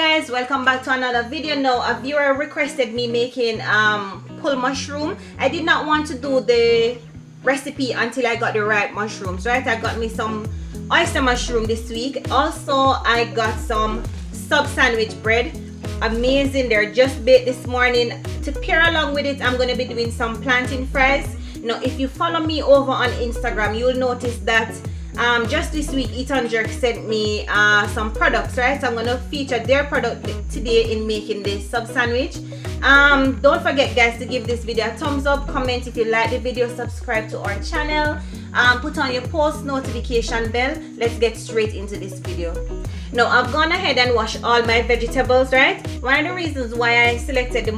guys, welcome back to another video. Now a viewer requested me making pull mushroom. I did not want to do the recipe until I got the right mushrooms, right? I got me some oyster mushroom this week. Also I got some sub sandwich bread, amazing. They're just baked this morning. To pair along with it, I'm going to be doing some plantain fries. Now if you follow me over on Instagram, you'll notice that just this week Eaton Jerk sent me some products, right? So I'm going to feature their product today in making this sub sandwich. Don't forget guys to give this video a thumbs up, comment if you like the video, subscribe to our channel, put on your post notification bell. Let's get straight into this video. Now I've gone ahead and washed all my vegetables, right? One of the reasons why I selected the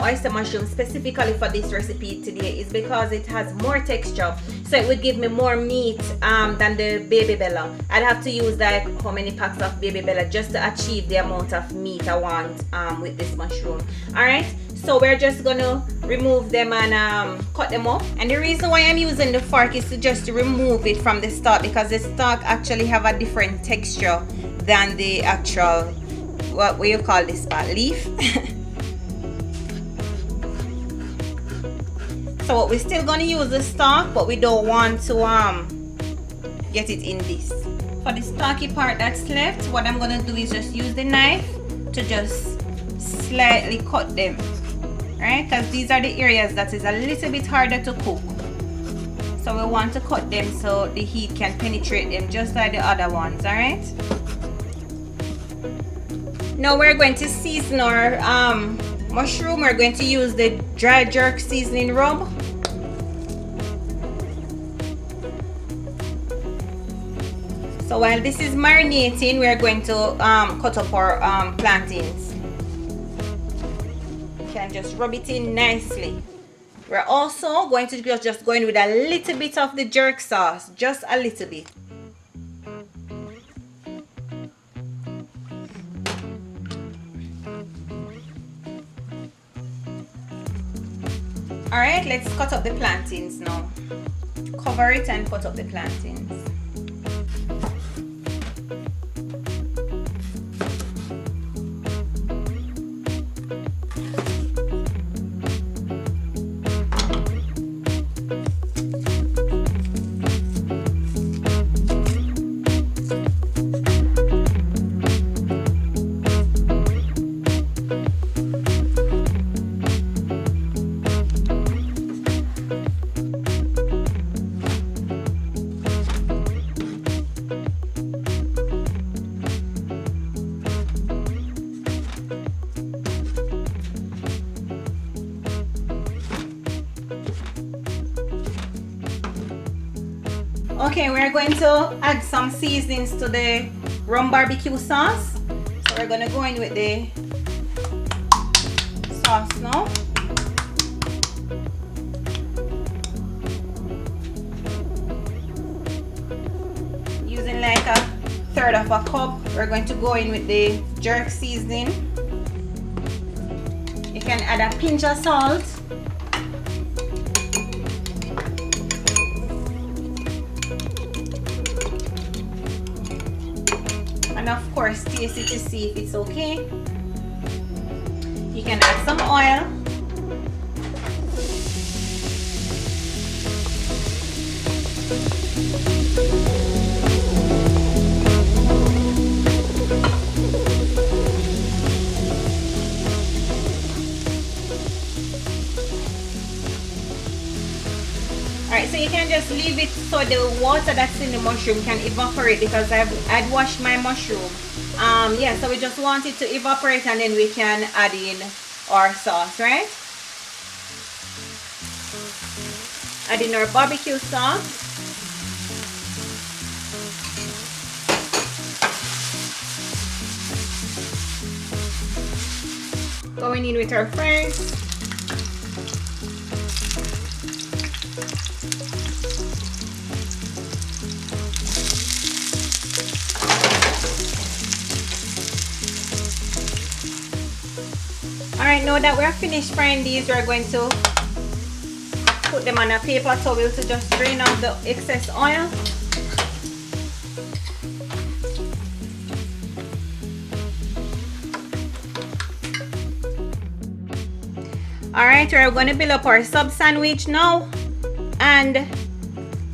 oyster mushroom specifically for this recipe today is because it has more texture, so it would give me more meat than the baby bella. I'd have to use like how many packs of baby bella just to achieve the amount of meat I want with this mushroom. Alright, so we're just gonna remove them and cut them up. And the reason why I'm using the fork is to just remove it from the stalk, because the stalk actually have a different texture than the actual, what you call this part, leaf. So we're still gonna use the stalk, but we don't want to get it in this. For the stalky part that's left, what I'm gonna do is just use the knife to just slightly cut them, right? Because these are the areas that is a little bit harder to cook. So we want to cut them so the heat can penetrate them just like the other ones, alright? Now we're going to season our mushroom. We're going to use the dry jerk seasoning rub. So while this is marinating, we're going to cut up our plantains. You can just rub it in nicely. We're also going to just go in with a little bit of the jerk sauce, just a little bit. Alright, let's cut up the plantains now. Cover it and cut up the plantains. Okay, we're going to add some seasonings to the Rum BarBQ sauce. So we're going to go in with the sauce now. Using like a third of a cup, we're going to go in with the jerk seasoning. You can add a pinch of salt. And of course taste it to see if it's okay. You can add some oil. Alright, so you can just leave it so the water that's in the mushroom can evaporate, because I'd washed my mushroom. Yeah, so we just want it to evaporate and then we can add in our sauce, right? Add in our barbecue sauce. Going in with our fries. Alright, now that we're finished frying these, we're going to put them on a paper towel to just drain off the excess oil. Alright, we're going to build up our sub sandwich now, and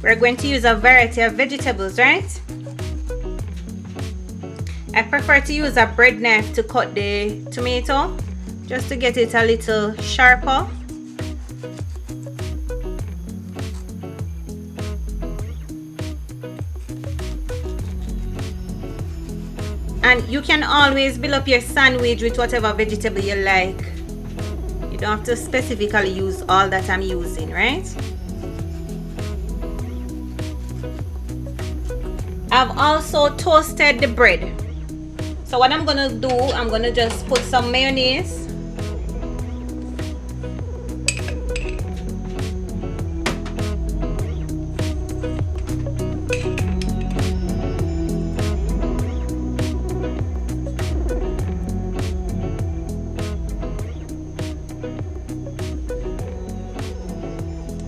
we're going to use a variety of vegetables, right? I prefer to use a bread knife to cut the tomato, just to get it a little sharper. And you can always build up your sandwich with whatever vegetable you like. You don't have to specifically use all that I'm using, right? I've also toasted the bread. So what I'm gonna do, I'm gonna just put some mayonnaise.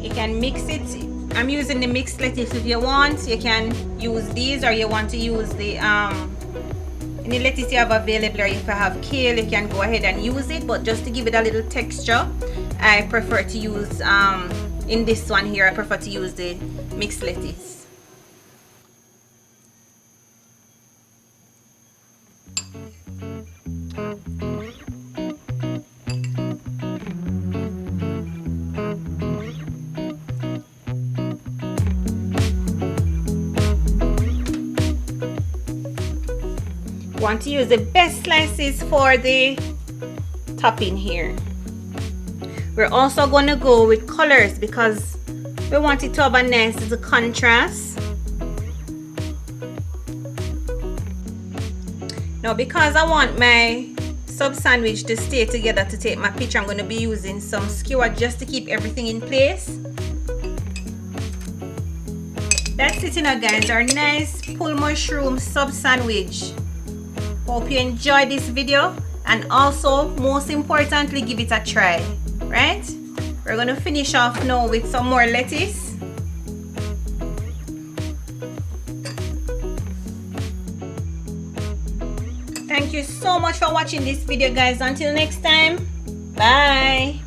You can mix it. I'm using the mixed lettuce. If you want, you can use these, or you want to use the any lettuce you have available, or if you have kale, you can go ahead and use it. But just to give it a little texture, I prefer to use in this one here, I prefer to use the mixed lettuce. Want to use the best slices for the topping here. We're also going to go with colors because we want it to have a nice little contrast. Now, because I want my sub sandwich to stay together to take my picture, I'm going to be using some skewer just to keep everything in place. That's it, you know, guys, our nice pull mushroom sub sandwich. Hope you enjoyed this video, and also most importantly, give it a try. Right, we're gonna finish off now with some more lettuce. Thank you so much for watching this video, guys. Until next time, bye.